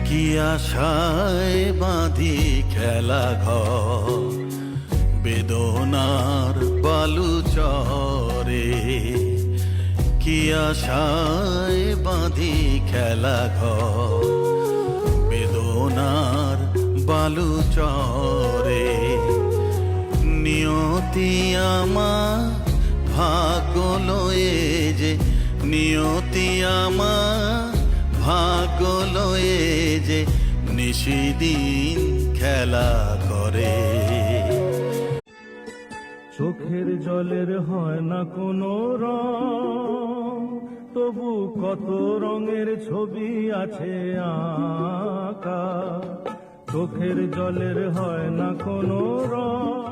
কি আশায় বাঁধি খেলা ঘর বেদনার বালু চরে, কি আশায় বাঁধি খেলা ঘর বেদনার বালু চরে। নিয়তি আমার ভাগ্য লয়ে যে, নিয়তি আমার ভাগ্য লয়ে যে নিশিদিন খেলা করে। চোখের জলের হয় না কোনো রং, তবু কত রঙের ছবি আছে আঁকা। চোখের জলের হয় না কোনো রং,